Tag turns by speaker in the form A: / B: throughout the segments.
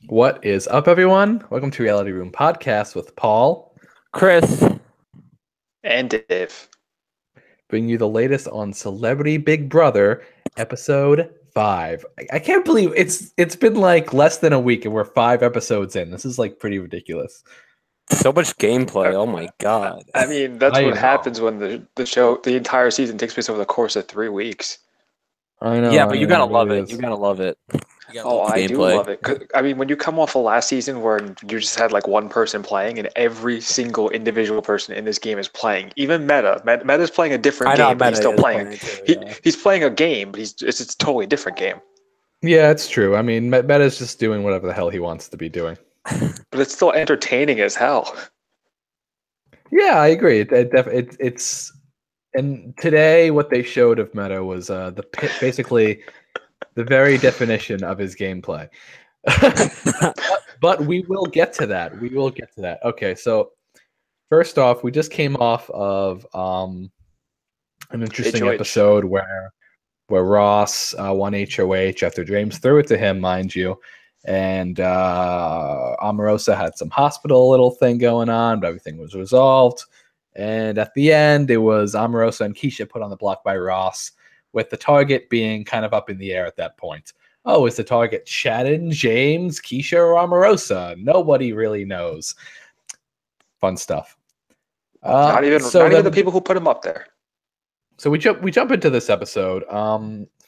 A: What is up, everyone? Welcome to Reality Room Podcast with Paul,
B: Chris.
C: And Dave.
A: bringing you the latest on Celebrity Big Brother, episode 5. I can't believe it's been like less than a week and we're 5 episodes in. This is like pretty ridiculous.
B: So much gameplay. Oh my god.
C: I mean, that's
A: I
C: what
A: know.
C: happens when the entire season takes place over the course of 3 weeks.
A: I know.
B: Yeah, but you gotta love
A: really
B: it.
A: is.
B: You gotta love it.
C: Oh, I do love it. 'Cause, I mean, when you come off of last season where you just had like one person playing and every single individual person in this game is playing, even Meta's playing a different game, but he's still playing. He's playing a game, but it's a totally different game.
A: Yeah, it's true. I mean, Meta's just doing whatever the hell he wants to be doing.
C: But it's still entertaining as hell.
A: Yeah, I agree. It's and today what they showed of Meta was basically the very definition of his gameplay. but we will get to that. Okay, so first off, we just came off of an interesting
C: HOH.
A: episode where Ross won HOH after James threw it to him, mind you. And Omarosa had some hospital little thing going on, but everything was resolved. And at the end, it was Omarosa and Keisha put on the block by Ross, with the target being kind of up in the air at that point. Oh, is the target Shannon, James, Keisha, or Omarosa? Nobody really knows. Fun stuff.
C: Not even the people who put him up there.
A: So we jump into this episode.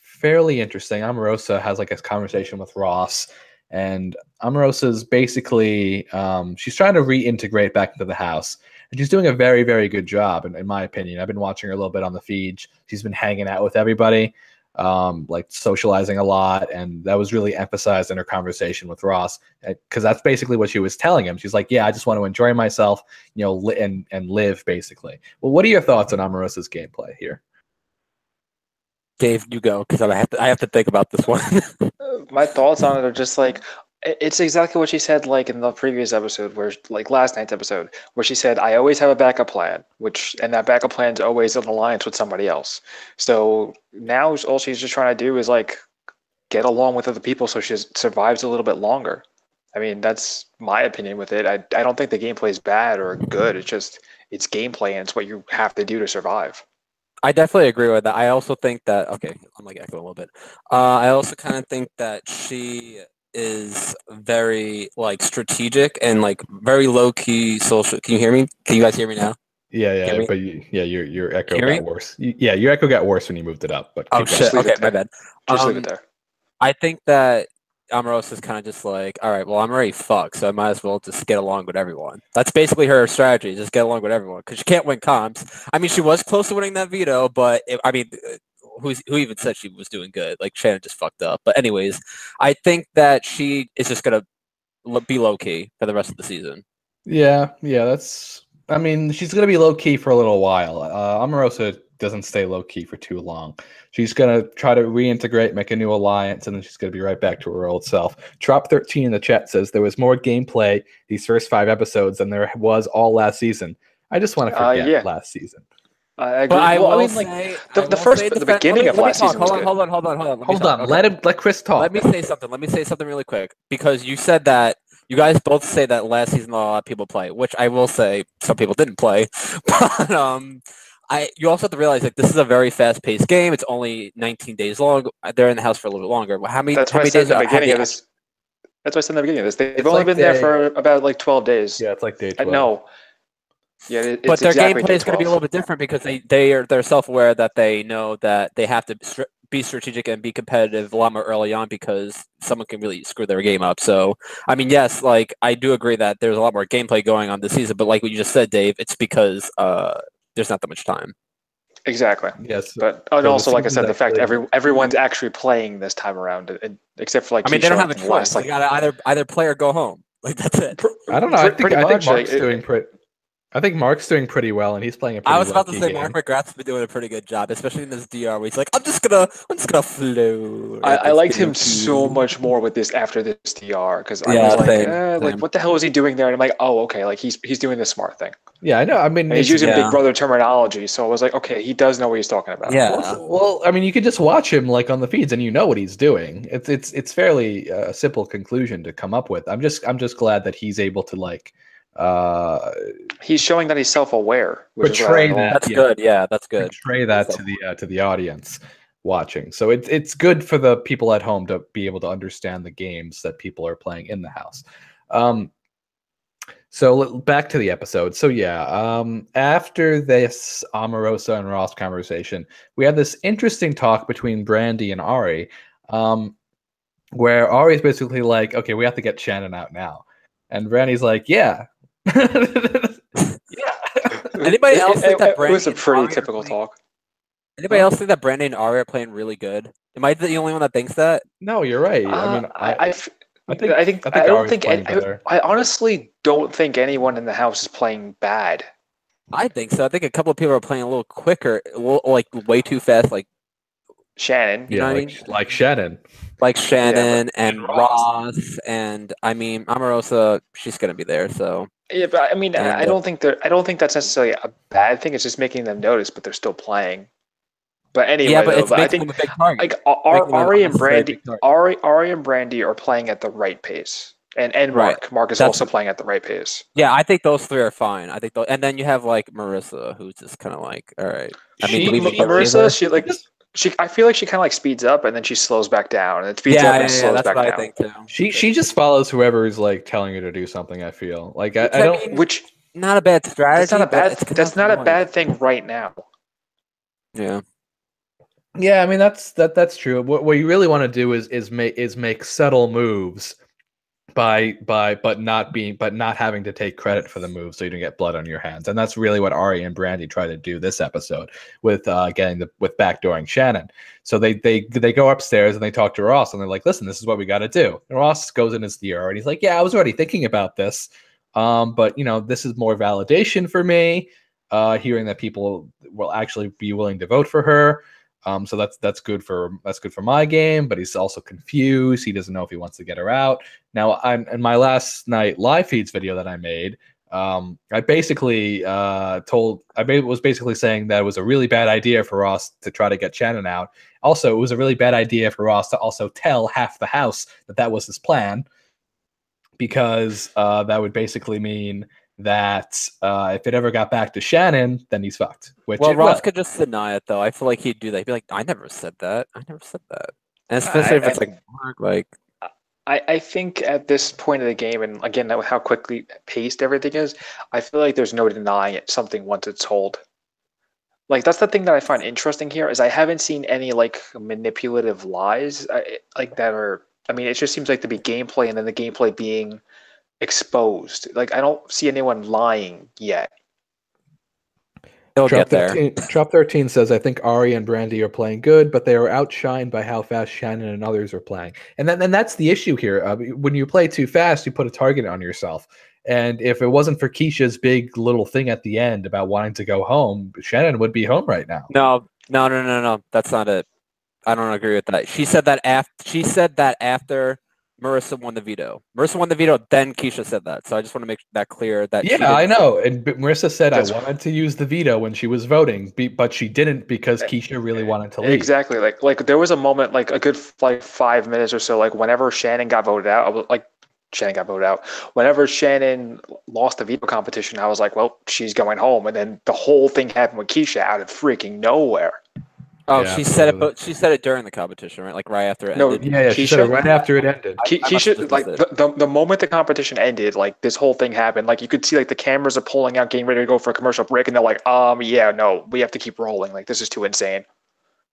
A: Fairly interesting. Omarosa has like a conversation with Ross. And Omarosa's basically, she's trying to reintegrate back into the house. And she's doing a very, very good job, in my opinion. I've been watching her a little bit on the feed. She's been hanging out with everybody, like socializing a lot. And that was really emphasized in her conversation with Ross, because that's basically what she was telling him. She's like, yeah, I just want to enjoy myself, and live, basically. Well, what are your thoughts on Omarosa's gameplay here?
B: Dave, you go, because I have to think about this one.
C: My thoughts on it are just like, it's exactly what she said like in the previous episode, where like last night's episode, where she said, I always have a backup plan, and that backup plan is always an alliance with somebody else. So now all she's just trying to do is like get along with other people so she survives a little bit longer. I mean, that's my opinion with it. I don't think the gameplay is bad or good. It's gameplay, and it's what you have to do to survive.
B: I definitely agree with that. I also think that I'm like echoing a little bit. I also kind of think that she is very like strategic and like very low key social. Can you hear me? Can you guys hear me now?
A: Yeah, but your echo got worse. Your echo got worse when you moved it up. But
B: oh shit! Okay, my bad.
C: Just leave it there.
B: I think that Omarosa is kind of just like, all right, well, I'm already fucked, so I might as well just get along with everyone. That's basically her strategy, just get along with everyone, because she can't win comps. I mean, she was close to winning that veto, but who even said she was doing good? Like, Shannon just fucked up. But anyways, I think that she is just going to be low-key for the rest of the season.
A: Yeah, I mean, she's going to be low-key for a little while. Omarosa doesn't stay low-key for too long. She's going to try to reintegrate, make a new alliance, and then she's going to be right back to her old self. Trop13 in the chat says there was more gameplay these first 5 episodes than there was all last season. I just want to forget last season.
C: I agree. The beginning of last season was good.
B: Hold on.
A: Okay. Let Chris talk.
B: Let me say something really quick, because you said that you guys both say that last season a lot of people play, which I will say some people didn't play, but you also have to realize, like, this is a very fast-paced game. It's only 19 days long. They're in the house for a little bit longer.
C: That's why I said in the beginning of this. They've only been there for about like 12 days.
A: Yeah, it's like day 12.
C: No. Yeah,
B: but their gameplay is going to be a little bit different, because they're self-aware that they know that they have to be strategic and be competitive a lot more early on, because someone can really screw their game up. So, I mean, yes, like, I do agree that there's a lot more gameplay going on this season, but like what you just said, Dave, it's because there's not that much time.
C: Exactly.
A: Yes.
C: But also, like I said, the fact everyone's actually playing this time around, except for like.
B: I mean, they don't have a choice. Like, you gotta either play or go home. Like, that's it.
A: I don't know. I think Mark's doing pretty. I think Mark's doing pretty well, and he's playing a pretty
B: I was about to
A: low-key
B: say
A: game.
B: Mark McGrath's been doing a pretty good job, especially in this DR where he's like, I'm just gonna float.
C: I liked him
B: Just
C: so much more with this after this DR because I
B: Yeah,
C: was like,
B: same.
C: like what the hell is he doing there? And I'm like, oh, okay, like he's doing the smart thing.
A: Yeah, I know. I mean,
C: And he's
A: it's-
C: using
B: Yeah.
C: Big Brother terminology, so I was like, okay, he does know what he's talking about.
B: Yeah.
A: well, I mean, you could just watch him like on the feeds, and you know what he's doing. It's fairly simple conclusion to come up with. I'm just glad that he's able to like
C: He's showing that he's self-aware, which is what I
A: portray
C: like a lot.
A: that.
B: That's good. Yeah, that's good.
A: Portray that to the audience watching. So it's good for the people at home to be able to understand the games that people are playing in the house. So back to the episode. So yeah, after this Omarosa and Ross conversation, we had this interesting talk between Brandy and Ari, where Ari's basically like, "Okay, we have to get Shannon out now," and Brandy's like, "Yeah, yeah."
B: Anybody else think that
C: It was
B: Brandy
C: a
B: and
C: pretty
B: Ari are
C: typical
B: playing-
C: talk.
B: Anybody else think that Brandy and Ari are playing really good? Am I the only one that thinks that?
A: No, you're right. I mean,
C: I don't
A: Ari's
C: think
A: playing better.
C: I honestly don't think anyone in the house is playing bad.
B: I think so. I think a couple of people are playing a little quicker, like way too fast, like
C: Shannon,
B: You know what I
A: like Shannon.
B: Shannon and
C: and
B: Ross, and I mean Omarosa. She's gonna be there, so
C: yeah, but I mean,
B: And,
C: I don't think that's necessarily a bad thing. It's just making them notice, but they're still playing. But anyway,
B: yeah, but
C: though,
B: it's
C: I
B: making
C: think
B: them a big target.
C: like
B: Making them
C: Ari
B: an
C: and
B: unnecessary
C: Brandy,
B: big target.
C: Ari and Brandy are playing at the right pace, and
B: Right.
C: Mark is
B: That's-
C: also playing at the right pace.
B: Yeah, I think those three are fine. I think, and then you have like Marissa, who's just kind of like, all right. I mean, do we even believe her?
C: Marissa, I feel like she kind of like speeds up and then she slows back down, and it speeds up and slows
B: that's
C: back
B: what
C: down.
B: I think too.
A: She just follows whoever is like telling her to do something. I feel like I
B: Which, I
A: don't.
B: mean,
C: Which
B: Not a bad strategy.
C: that's not a
B: but
C: bad
B: it's kind
C: that's
B: of
C: not a
B: annoying.
C: bad thing right now.
B: Yeah.
A: Yeah, I mean that's true. What you really want to do is make subtle moves but not having to take credit for the move, so you don't get blood on your hands. And that's really what Ari and Brandy try to do this episode with with backdooring Shannon. So they go upstairs and they talk to Ross and they're like, "Listen, this is what we got to do." And Ross goes in his DR and he's like, "Yeah, I was already thinking about this, but this is more validation for me. Hearing that people will actually be willing to vote for her." So that's good for my game, but he's also confused. He doesn't know if he wants to get her out. Now, in my last night live feeds video that I made, I basically was basically saying that it was a really bad idea for Ross to try to get Shannon out. Also, it was a really bad idea for Ross to also tell half the house that was his plan, because that would basically mean that if it ever got back to Shannon, then he's fucked. Which
B: Well,
A: it
B: Ross
A: will.
B: could just deny it, though. I feel like he'd do that. He'd be like, "I never said that. I never said that." And especially if it's like, Mark, like,
C: I think at this point of the game, and again, with how quickly paced everything is, I feel like there's no denying it. Something once it's told. Like that's the thing that I find interesting here is I haven't seen any like manipulative lies like that are. I mean, it just seems like to be gameplay, and then the gameplay being exposed. Like I don't see anyone lying yet.
B: he'll
A: Drop
B: get there.
A: 13, Drop 13 says, "I think Ari and Brandy are playing good, but they are outshined by how fast Shannon and others are playing." And that's the issue here. When you play too fast, you put a target on yourself. And if it wasn't for Keisha's big little thing at the end about wanting to go home, Shannon would be home right now.
B: No. That's not it. I don't agree with that. She said that after Marissa won the veto. Marissa won the veto, then Keisha said that. So I just want to make that clear. That she
A: Yeah,
B: didn't-
A: I know. And Marissa said
C: That's-
A: I wanted to use the veto when she was voting, but she didn't because Keisha really wanted to leave.
C: Exactly. Like there was a moment, like a good like 5 minutes or so, like whenever Shannon got voted out, I was like, Shannon got voted out. Whenever Shannon lost the veto competition, I was like, well, she's going home. And then the whole thing happened with Keisha out of freaking nowhere.
B: Oh,
A: Yeah,
B: she said it,
A: absolutely.
B: but she said it during the competition, right? Like right after it
C: No,
B: ended.
A: Yeah, she said it
C: Keisha?
A: right after it ended.
B: I must have
C: Keisha,
B: just
C: like
B: missed it.
C: the moment the competition ended, like this whole thing happened. Like you could see, like the cameras are pulling out, getting ready to go for a commercial break, and they're like, yeah, no, we have to keep rolling. Like this is too insane.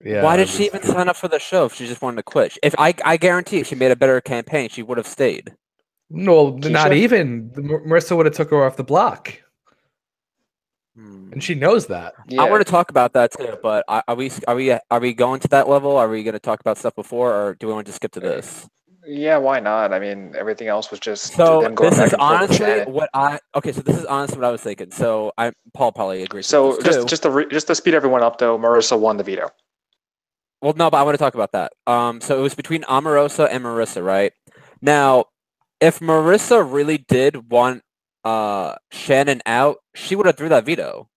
A: Yeah.
B: Why did she even sign up for the show if she just wanted to quit? If I guarantee if she made a better campaign, she would have stayed.
A: No, not
C: Keisha?
A: even. Marissa would have took her off the block, and she knows that.
C: Yeah.
B: I want to talk about that too, but are we going to that level? Are we going to talk about stuff before, or do we want to just skip to this?
C: Yeah, why not? I mean, everything else was just
B: So
C: them going
B: this
C: back
B: is
C: and forth with
B: honestly
C: Shannon.
B: what I okay. So this is honestly what I was thinking. So Paul probably agrees
C: So
B: with this too.
C: just to speed everyone up, though, Marissa won the veto.
B: Well, no, but I want to talk about that. So it was between Omarosa and Marissa, right? Now, if Marissa really did want Shannon out, she would have threw that veto.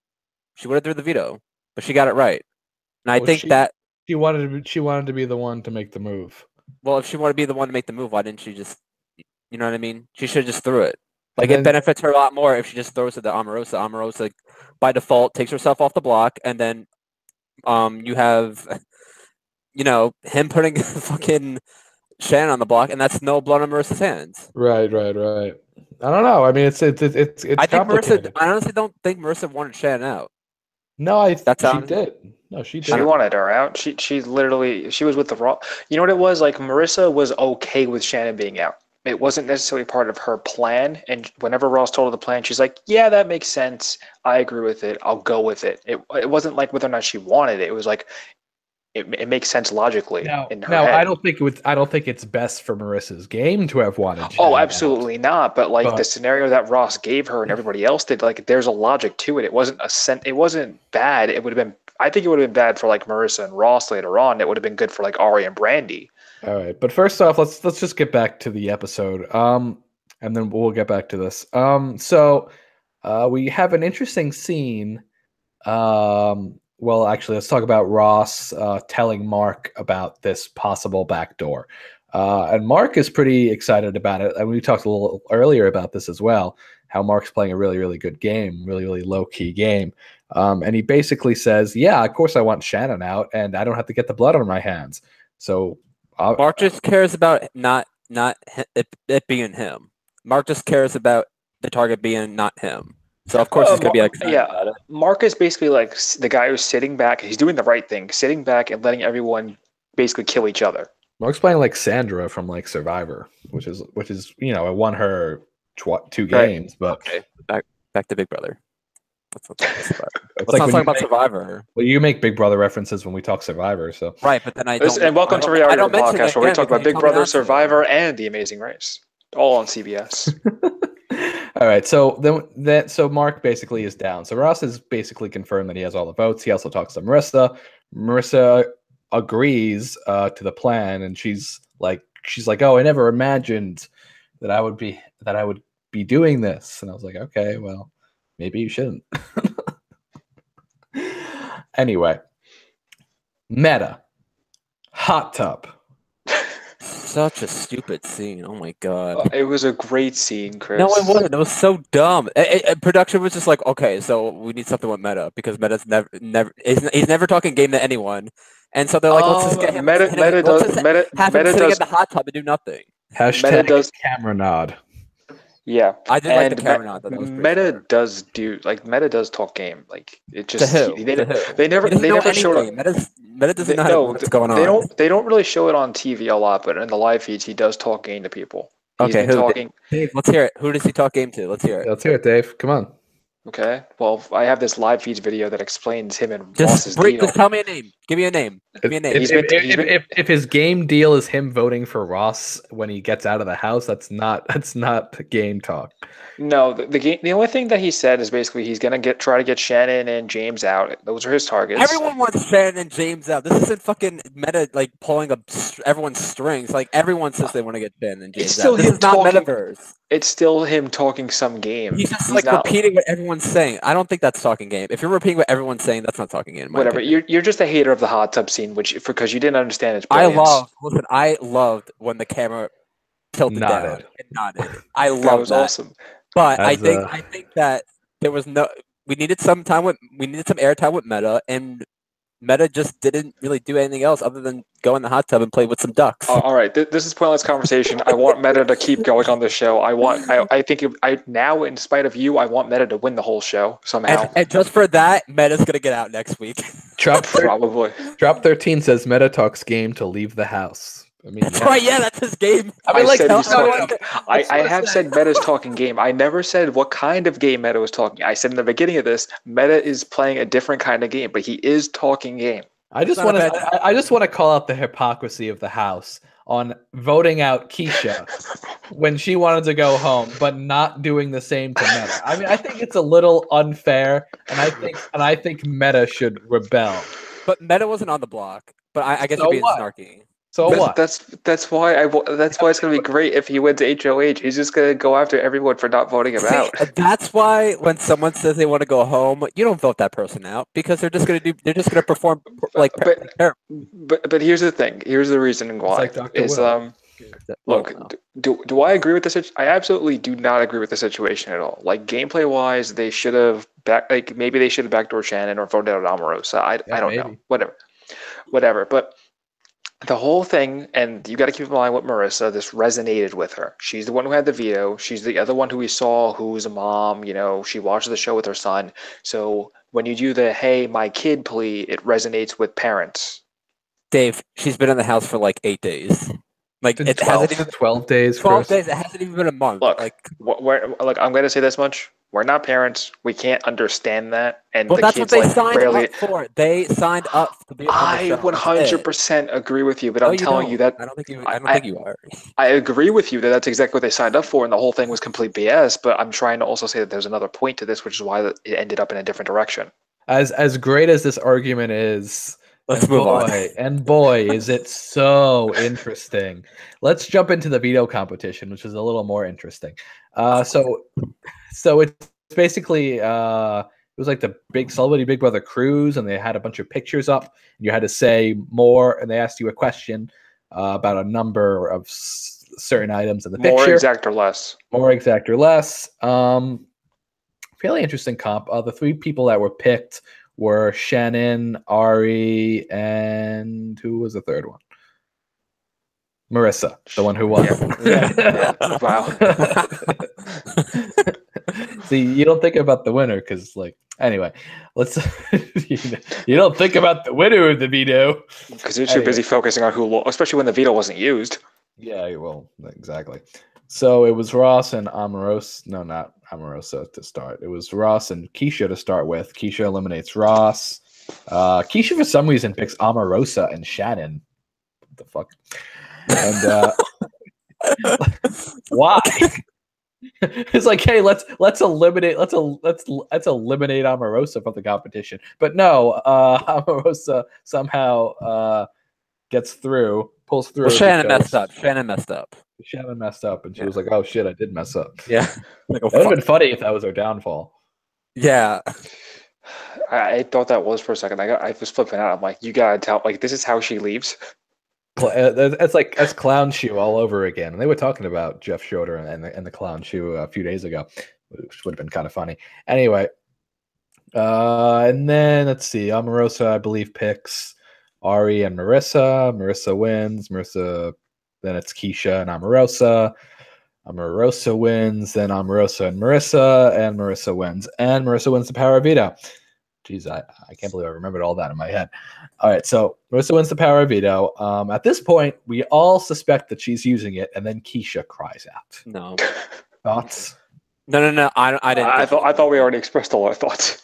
B: She would have threw the veto, but she got it right. And I
A: Well,
B: think that
A: she wanted to be the one to make the move.
B: well, if she wanted to be the one to make the move, why didn't she just you know what I mean? She should have just threw it.
A: And
B: Like
A: then-
B: it benefits her a lot more if she just throws it to Omarosa. Omarosa by default takes herself off the block, and then you have him putting fucking Shannon on the block, and that's no blood on Marissa's hands.
A: Right. I don't know. I mean, it's
B: I think
A: complicated.
B: I honestly don't think Marissa wanted Shannon out.
A: No,
B: That's
A: she
B: how-
A: did. No, she
C: She
A: did.
C: wanted her out. She literally she was with the Raw. You know what it was like? Marissa was okay with Shannon being out. It wasn't necessarily part of her plan. And whenever Ross told her the plan, she's like, "Yeah, that makes sense. I agree with it. I'll go with it." It wasn't like whether or not she wanted it. It was like it makes sense logically in her head.
A: I don't think it's best for Marissa's game to have wanted.
C: Oh,
A: Shannon out.
C: absolutely not. But like the scenario that Ross gave her and everybody else did, like there's a logic to it. It wasn't it wasn't bad. It would have been. I think it would have been bad for like Marissa and Ross later on. It would have been good for like Ari and Brandy.
A: All right, but first off, let's just get back to the episode. And then we'll get back to this. So we have an interesting scene. Well, actually, let's talk about Ross telling Mark about this possible backdoor. And Mark is pretty excited about it. And we talked a little earlier about this as well, how Mark's playing a really, really good game, really, really low-key game. And he basically says, yeah, of course I want Shannon out, and I don't have to get the blood on my hands. So
B: Mark just cares about not it being him. Mark just cares about the target being not him. So of course he's gonna be excited about it.
C: Mark is basically like the guy who's sitting back. He's doing the right thing, sitting back and letting everyone basically kill each other.
A: Mark's playing like Sandra from like Survivor, which is it won her 2 games, but
B: okay, back to Big Brother. Let's not
A: it's
B: talk
A: when
B: about Survivor.
A: Well, you make Big Brother references when we talk Survivor, so
B: right. But then I don't.
C: And welcome to Reality
B: don't mention
C: Podcast,
B: it
C: where we
B: again
C: talk about
B: because you
C: Big
B: told me
C: Brother,
B: not to.
C: Survivor, and The Amazing Race, all on CBS.
A: All right, so so Mark basically is down. So Ross has basically confirmed that he has all the votes. He also talks to Marissa. Marissa agrees to the plan, and she's like, "Oh, I never imagined that I would be doing this." And I was like, "Okay, well, maybe you shouldn't." Anyway, Meta hot tub.
B: Such a stupid scene. Oh my god.
C: It was a great scene, Chris.
B: No, it wasn't. It was so dumb. Production was just like, okay, so we need something with Meta because Meta's he's never talking game to anyone, and so they're like, let's just get him. Have him sitting in the hot tub and do nothing.
A: Hashtag camera nod.
C: Yeah,
B: I did like the camera nod.
C: Meta does talk game. Like it just
B: to who?
C: They never show it.
B: Meta doesn't know what's going on.
C: They don't really show it on TV a lot, but in the live feeds, he does talk game to people.
B: Okay, Dave, let's hear it. Who does he talk game to? Let's hear it.
A: Let's hear it, Dave. Come on.
C: Okay. Well, I have this live feeds video that explains him and Ross's deal.
B: Just tell me a name. Give me a name. Give me a name.
A: If his game deal is him voting for Ross when he gets out of the house, that's not game talk.
C: No, the only thing that he said is basically he's gonna try to get Shannon and James out. Those are his targets.
B: Everyone wants Shannon and James out. This isn't fucking Meta like pulling up everyone's strings. Like everyone says they want to get Shannon and James out. This is not Metaverse.
C: It's still him talking some game.
B: He's just repeating what everyone's saying. I don't think that's talking game. If you're repeating what everyone's saying, that's not talking game.
C: Whatever. You're just a hater of the hot tub scene, because you didn't understand its brilliance.
B: I loved when the camera tilted down and nodded. I loved
C: that. Was awesome.
B: But I think that there was we needed some airtime with Meta, and Meta just didn't really do anything else other than go in the hot tub and play with some ducks.
C: All right, this is pointless conversation. I want Meta to keep going on the show. Now, in spite of you, I want Meta to win the whole show somehow.
B: And just for that, Meta's gonna get out next week.
C: Probably.
A: Drop 13 says Meta talks game to leave the house. I mean,
B: that's right. Yeah, that's his game.
C: I have said Meta's talking game. I never said what kind of game Meta was talking. I said in the beginning of this, Meta is playing a different kind of game, but he is talking game.
A: I just want to call out the hypocrisy of the house. on voting out Keisha when she wanted to go home, but not doing the same to Meta. I mean, I think it's a little unfair, and I think Meta should rebel.
B: But Meta wasn't on the block. But I guess
A: So
B: you're being
A: what?
B: snarky.
A: So what?
C: That's why it's gonna be great if he wins HOH. He's just gonna go after everyone for not voting him out.
B: That's why when someone says they want to go home, you don't vote that person out because they're just gonna perform like.
C: But here's the thing. Here's the reason why.
A: It's like Dr. Will.
C: Look, do I agree with this? I absolutely do not agree with the situation at all. Like gameplay wise, they should have maybe they should have backdoor Shannon or voted out Omarosa. I don't know. Whatever. But the whole thing, and you got to keep in mind with Marissa, this resonated with her. She's the one who had the veto. She's the other one who we saw who's a mom. You know, she watches the show with her son. So when you do the "Hey, my kid" plea, it resonates with parents.
B: Dave, she's been in the house for like 8 days. Like it
A: 12,
B: hasn't even
A: 12 days.
B: 12 days. It hasn't even been a month.
C: Look,
B: like
C: I'm going to say this much: we're not parents. We can't understand that. And
B: well,
C: the
B: that's
C: kids,
B: what they
C: like,
B: signed
C: barely...
B: up for. They signed up to be on the show.
C: I 100% agree with you, but I'm telling you that
B: I don't think you are.
C: I agree with you that that's exactly what they signed up for, and the whole thing was complete BS. But I'm trying to also say that there's another point to this, which is why it ended up in a different direction.
A: As great as this argument is.
B: Let's move on.
A: And boy, is it so interesting. Let's jump into the veto competition, which is a little more interesting. So it's basically it was like the big Celebrity Big Brother cruise, and they had a bunch of pictures up, and you had to say more, and they asked you a question about a number of certain items in the picture.
C: More exact or less.
A: More exact or less. Fairly interesting comp. The 3 people that were picked were Shannon, Ari, and who was the third one? Marissa, the one who won.
C: Yeah. Wow.
A: See, you don't think about the winner because, anyway, let's. You don't think about the winner of the veto
C: because you're too busy focusing on who, especially when the veto wasn't used.
A: Yeah, well, exactly. So it was Ross and Omarosa. No, not Omarosa to start. It was Ross and Keisha to start with. Keisha eliminates Ross. Keisha, for some reason, picks Omarosa and Shannon. What the fuck? And why? It's like, hey, let's eliminate Omarosa from the competition. But no, Omarosa somehow gets through, pulls through.
B: Well, Shannon messed up. Shannon messed up, and she was like, "Oh shit, I did mess up."
A: Yeah, it would have been funny if that was her downfall.
B: Yeah,
C: I thought that was for a second. I was flipping out. I'm like, you gotta tell. Like, this is how she leaves.
A: That's clown shoe all over again. And they were talking about Jeff Schroeder and the clown shoe a few days ago, which would have been kind of funny. Anyway, and then let's see. Omarosa, I believe, picks Ari and Marissa. Marissa wins. Then it's Keisha and Omarosa. Omarosa wins. Then Omarosa and Marissa wins. And Marissa wins the power of veto. Jeez, I can't believe I remembered all that in my head. All right, so Marissa wins the power of veto. At this point, we all suspect that she's using it, and then Keisha cries out.
B: No.
A: Thoughts?
B: No. I didn't.
C: I thought we already expressed all our thoughts.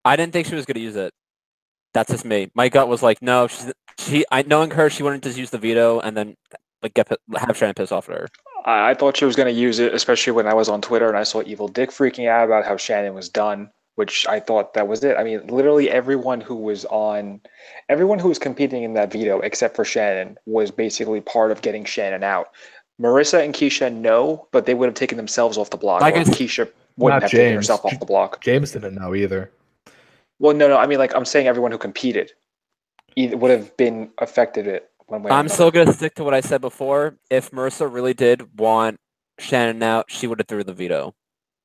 B: I didn't think she was going to use it. That's just me. My gut was like, no. Knowing her, she wouldn't just use the veto and then have Shannon piss off at her.
C: I thought she was going to use it, especially when I was on Twitter and I saw Evil Dick freaking out about how Shannon was done, which I thought that was it. I mean, literally everyone who was competing in that veto except for Shannon was basically part of getting Shannon out. Marissa and Keisha, no, but they would have taken themselves off the block. Keisha wouldn't have taken herself off the block.
A: James didn't know either.
C: Well, no. I mean, I'm saying everyone who competed would have been affected it.
B: I'm still going to stick to what I said before. If Marissa really did want Shannon out, she would have threw the veto.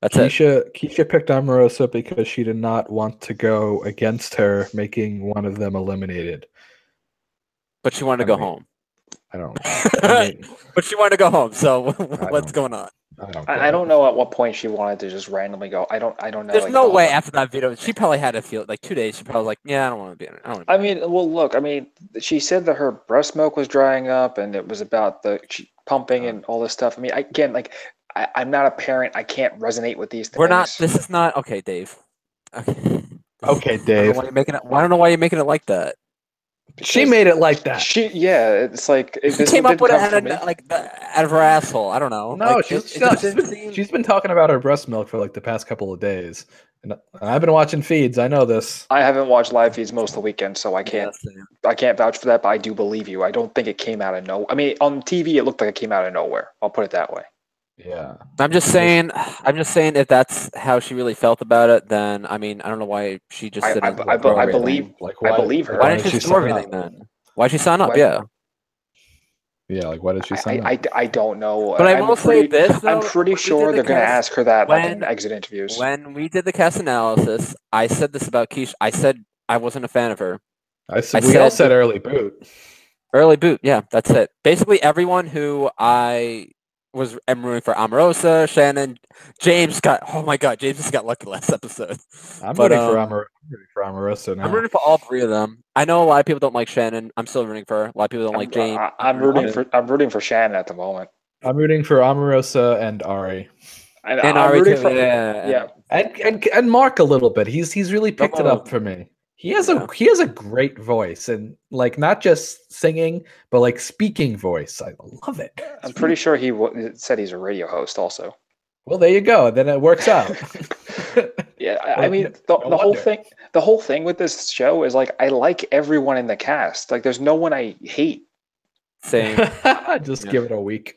B: That's it.
A: Keisha picked Omarosa because she did not want to go against her, making one of them eliminated.
B: But she wanted to go home.
A: I don't know.
B: But she wanted to go home, so what's going on?
C: I don't know at what point she wanted to just randomly go. I don't know.
B: There's no way after that video. She probably had to feel 2 days. She probably was like, yeah, I don't want to be in it.
C: I mean, well, look. I mean, she said that her breast milk was drying up, and it was about the pumping and all this stuff. I mean, I'm not a parent. I can't resonate with these things.
B: This is not okay, Dave.
A: Okay, Dave.
B: I don't know why you're making it like that.
A: She made it like that.
C: It's like
B: She
C: this
B: came
C: one
B: up with
C: didn't
B: it
C: come from me.
B: out of her asshole. I don't know.
A: No,
B: Like,
A: she's,
B: it just didn't seem-
A: she's been talking about her breast milk for like the past couple of days. And I've been watching feeds. I know this.
C: I haven't watched live feeds most of the weekend, so I can't
B: Yeah, same.
C: I can't vouch for that. But I do believe you. I don't think it came out of nowhere. I mean, on TV, it looked like it came out of nowhere. I'll put it that way.
A: Yeah.
B: I'm just saying if that's how she really felt about it, then I mean, I don't know why she just
C: I
B: didn't.
C: believe-
B: everything.
A: Like
C: I believe her.
B: Why didn't she store
A: sign
B: everything
A: up?
B: then? Why'd she sign up?
C: Why-
B: Yeah.
A: Yeah, like why did she sign up?
C: I don't know.
B: But I
C: I'm
B: will say this,
C: I'm
B: though,
C: pretty
B: when we
C: sure
B: did
C: they're
B: the
C: going to
B: cast-
C: ask her that like in
B: when-
C: exit interviews.
B: When we did the cast analysis, I said this about Keisha. I said I wasn't a fan of her.
A: We all
B: said-
A: said early boot.
B: Early boot, yeah, that's it. Basically, everyone who am rooting for: Omarosa, Shannon, James got. Oh my God, James just got lucky last episode.
A: I'm
B: But,
A: rooting for Omarosa now.
B: I'm rooting for all three of them. I know a lot of people don't like Shannon. I'm still rooting for her. A lot of people don't like James.
C: I'm rooting for Shannon at the moment.
A: I'm rooting for Omarosa and Ari.
C: And
B: And
C: I'm
B: Ari
C: rooting
B: too,
C: for
B: yeah.
A: And Mark a little bit. He's really picked it up for me. He has a great voice, and like not just singing, but like speaking voice. I love it.
C: I'm pretty sure he said he's a radio host also.
A: Well, there you go. Then it works out.
C: Yeah, I mean the whole thing with this show is like I like everyone in the cast. Like there's no one I hate.
B: Same.
A: Just give it a week.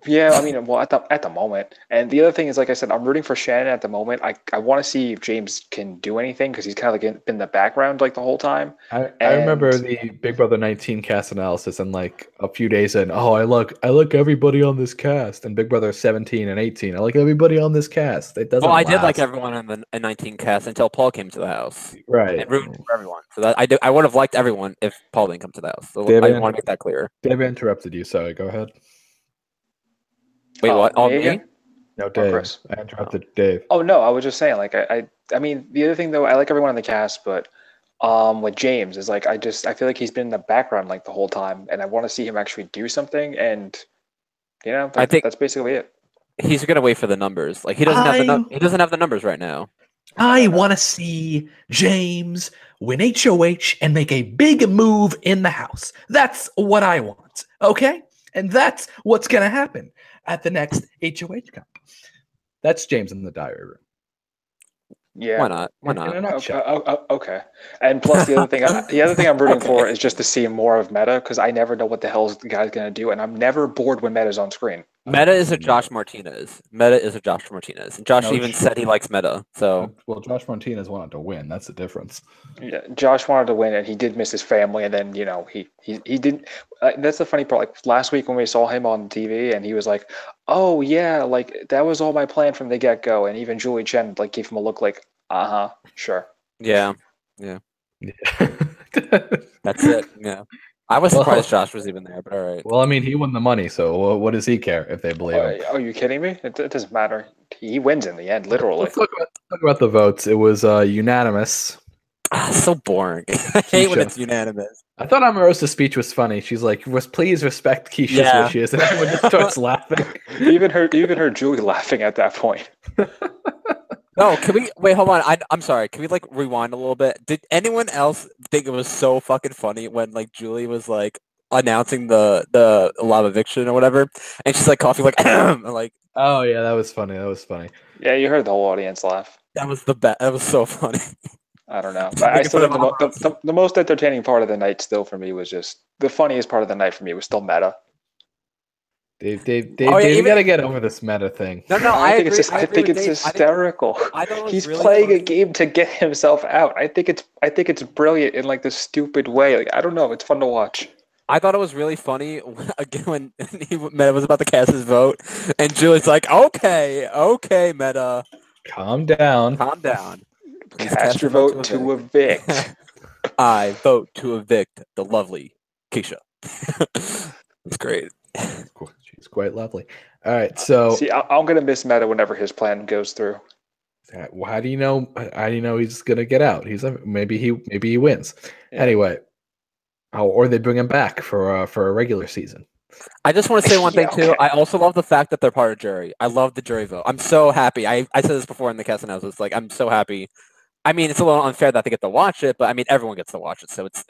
C: Yeah, I mean, well, at the moment, and the other thing is, like I said, I'm rooting for Shannon at the moment. I want to see if James can do anything because he's kind of like in the background like the whole time.
A: I remember the Big Brother 19 cast analysis, and like a few days in, I like everybody on this cast, and Big Brother 17 and 18, I like everybody on this cast. It doesn't.
B: Well, I did
A: last.
B: like everyone in the 19 cast until Paul came to the house.
A: Right.
B: And rooted for everyone. So that I would have liked everyone if Paul didn't come to the house. So
A: David,
B: I want to make that clear.
A: Dave interrupted you. Sorry, go ahead.
B: Wait, what?
C: Me
B: On me?
C: again?
A: No, Dave.
C: Chris.
A: I interrupted Dave.
C: Oh no, I was just saying, like I mean, the other thing though, I like everyone in the cast, but with James is like I feel like he's been in the background like the whole time, and I want to see him actually do something, and
B: I think
C: that's basically it.
B: he's gonna wait for the numbers. Like he doesn't have the numbers right now.
A: I want to see James win HOH and make a big move in the house. That's what I want. Okay? And that's what's going to happen at the next HOH Cup. That's James in the diary room.
C: Yeah.
B: Why not? Why
A: In
B: not?
A: a nutshell.
C: Okay. And plus the other thing I'm rooting for is just to see more of Meta because I never know what the hell the guy's gonna do, and I'm never bored when Meta's on screen.
B: Meta is a Josh Martinez. And Josh
A: No,
B: even said he likes Meta. So
A: Well, Josh Martinez wanted to win. That's the difference.
C: Yeah, Josh wanted to win, and he did miss his family, and then he didn't. That's the funny part. Like last week when we saw him on TV, and he was like, "Oh yeah, like that was all my plan from the get go," and even Julie Chen like gave him a look like, sure.
B: yeah,
A: Yeah.
B: that's it. Yeah. I was surprised Josh was even there, but all right.
A: Well, I mean, he won the money, so what does he care if they believe him?
C: Are you kidding me? It doesn't matter. He wins in the end, literally.
A: Let's talk about the votes. It was unanimous.
B: So boring. I hate when it's unanimous.
A: I thought Omarosa's speech was funny. She's like, please respect Keisha's
B: Yeah.
A: wishes. And everyone just starts laughing.
C: You even heard Julie laughing at that point.
B: No, can we wait? Hold on. I'm sorry. Can we like rewind a little bit? Did anyone else think it was so fucking funny when like Julie was like announcing the love eviction or whatever, and she's like coughing like and, like
A: Oh yeah, that was funny.
C: Yeah, you heard the whole audience laugh.
B: that was the best. That was so funny.
C: I don't know. I still think the most entertaining part of the night still for me was just the funniest part of the night for me was still Meta.
A: Dave,
B: even-
A: gotta get over this meta thing.
B: No,
C: I think
B: agree.
C: I think it's hysterical.
B: I thought it was
C: He's
B: really
C: playing
B: funny.
C: a game to get himself out. I think it's brilliant in like this stupid way. Like I don't know, it's fun to watch.
B: I thought it was really funny again when Meta was about to cast his vote, and Julie's like, "Okay, Meta,
A: Calm down.
B: calm down. Please
C: Cast your vote to evict.
B: I vote to evict the lovely Keisha." It's great.
A: She's quite lovely. All right, so
C: See, I'm gonna miss Meta whenever his plan goes through.
A: how do you know? How do you know he's gonna get out? Maybe he wins.
C: Yeah.
A: Anyway, or they bring him back for a regular season.
B: I just want to say one thing
C: Yeah,
B: too.
C: okay.
B: I also love the fact that they're part of jury. I love the jury vote. I'm so happy. I said this before in the cast analysis. Like I'm so happy I mean, it's a little unfair that they get to watch it, but I mean, everyone gets to watch it, so it's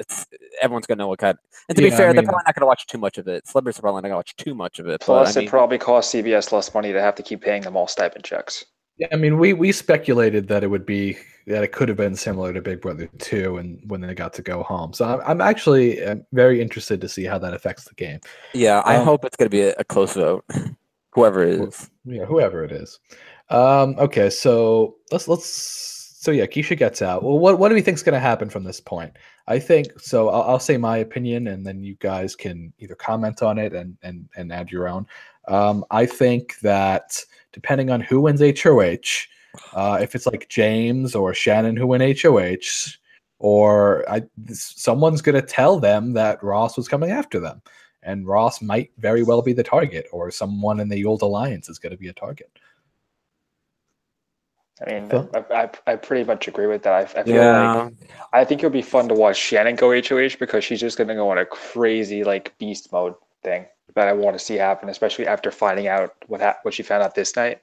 B: everyone's gonna know what kind. And to be
A: Yeah, I
B: fair, they're
A: mean-
B: probably not gonna watch too much of it. Celebrities are probably not gonna watch too much of it.
C: Plus,
B: but I
C: it
B: mean,
C: probably costs CBS less money to have to keep paying them all stipend checks.
A: Yeah, I mean, we speculated that it could have been similar to Big Brother 2 and when they got to go home. So I'm actually very interested to see how that affects the game.
B: yeah, I hope it's gonna be a close vote, whoever it is.
A: Yeah, whoever it is. Okay, so so yeah, Keisha gets out. Well, what do we think is going to happen from this point? I think so. I'll say my opinion, and then you guys can either comment on it and add your own. I think that depending on who wins HOH, if it's like James or Shannon who win HOH, or someone's going to tell them that Ross was coming after them, and Ross might very well be the target, or someone in the old alliance is going to be a target.
C: I mean,
A: So-
C: I pretty much agree with that. I feel
B: Yeah.
C: like I think it'll be fun to watch Shannon go HOH because she's just gonna go on a crazy like beast mode thing that I want to see happen, especially after finding out what she found out this night.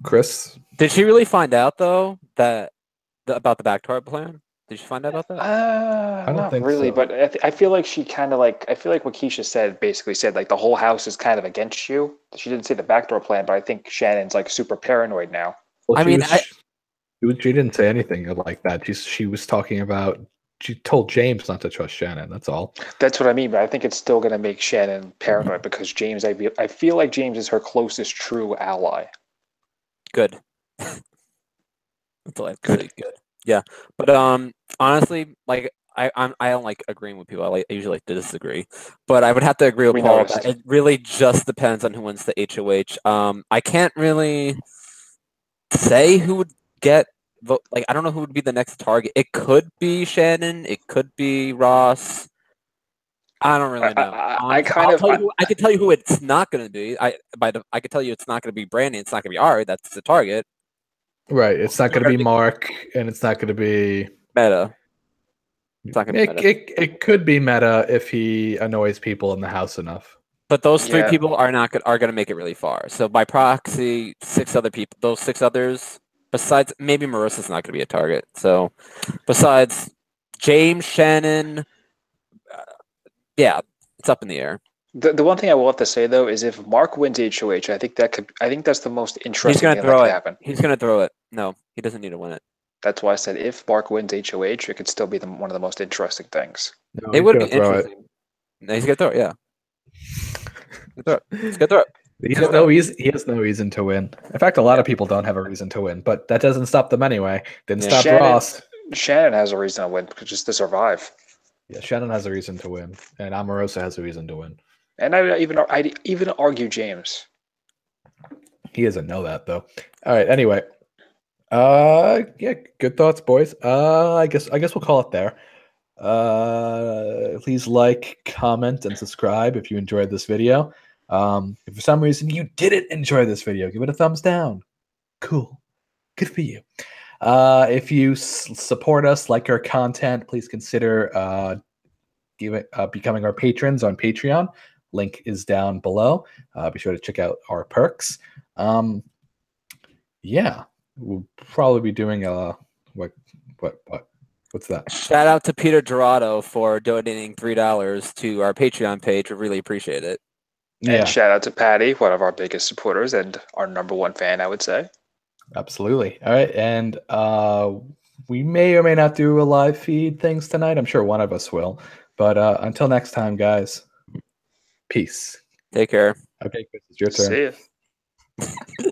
A: Chris,
B: Did she really find out though about the backdoor plan? Did she find out about that?
A: don't
C: Not
A: think
C: really,
A: so.
C: but I feel like she kind of like I feel like what Keisha said basically said like the whole house is kind of against you. She didn't say the backdoor plan, but I think Shannon's like super paranoid now.
A: well,
B: I
A: she
B: mean,
A: was- she didn't say anything like that. She was talking about. She told James not to trust Shannon. That's all.
C: That's what I mean, but I think it's still gonna make Shannon paranoid because James, I feel like James is her closest true ally.
B: Good. That's all I have to say. Good. Yeah, but honestly, like I don't like agreeing with people. I usually like to disagree, but I would have to agree with
C: We
B: Paul.
C: noticed.
B: That it really just depends on who wins the HOH. I can't really say who would get vote. Like I don't know who would be the next target. It could be Shannon. It could be Ross. I don't really know.
C: I kind of
B: I can tell you who it's not going to be. I could tell you it's not going to be Brandon. It's not going to be Ari. That's the target.
A: Right. It's not going to be Mark, and it's not going to be
B: Meta. It's not going to be Meta.
A: It could be Meta if he annoys people in the house enough.
B: But those three
C: Yeah.
B: people are going to make it really far. So by proxy, 6 other people. Those 6 others, besides maybe Marissa's not going to be a target. So besides James, Shannon, yeah, it's up in the air.
C: the one thing I will have to say though is if Mark wins HOH, I think that's the most
B: He's
C: interesting
B: going
C: thing
B: to
C: that
B: throw
C: could
B: it.
C: happen.
B: He's going to throw it. No, he doesn't need to win it.
C: That's why I said if Mark wins HOH, it could still be one of the most interesting things.
A: No,
B: It
A: he's
B: would
A: gonna
B: be
A: throw it.
B: interesting. No, he's going to throw it, yeah. He's going to throw it.
A: He has no reason to win. In fact, a lot of people don't have a reason to win, but that doesn't stop them anyway. Didn't
B: Yeah.
A: stop
C: Shannon-
A: Ross.
C: Shannon has a reason to win just to survive,
A: Yeah, Shannon has a reason to win, and Omarosa has a reason to win.
C: and I'd even argue James.
A: He doesn't know that though. All right. Anyway, yeah, good thoughts, boys. I guess we'll call it there. Please like, comment, and subscribe if you enjoyed this video. If for some reason you didn't enjoy this video, give it a thumbs down. Cool, good for you. If you support us, like our content, please consider becoming our patrons on Patreon. Link is down below. Be sure to check out our perks. Yeah, we'll probably be doing what's that?
B: Shout out to Peter Dorado for donating $3 to our Patreon page. We really appreciate it.
A: Yeah,
C: And shout out to Patty, one of our biggest supporters and our #1 fan, I would say.
A: absolutely. All right, and we may or may not do a live feed things tonight. I'm sure one of us will. But until next time, guys, peace.
B: Take care.
A: Okay, Chris, it's your turn.
C: See ya.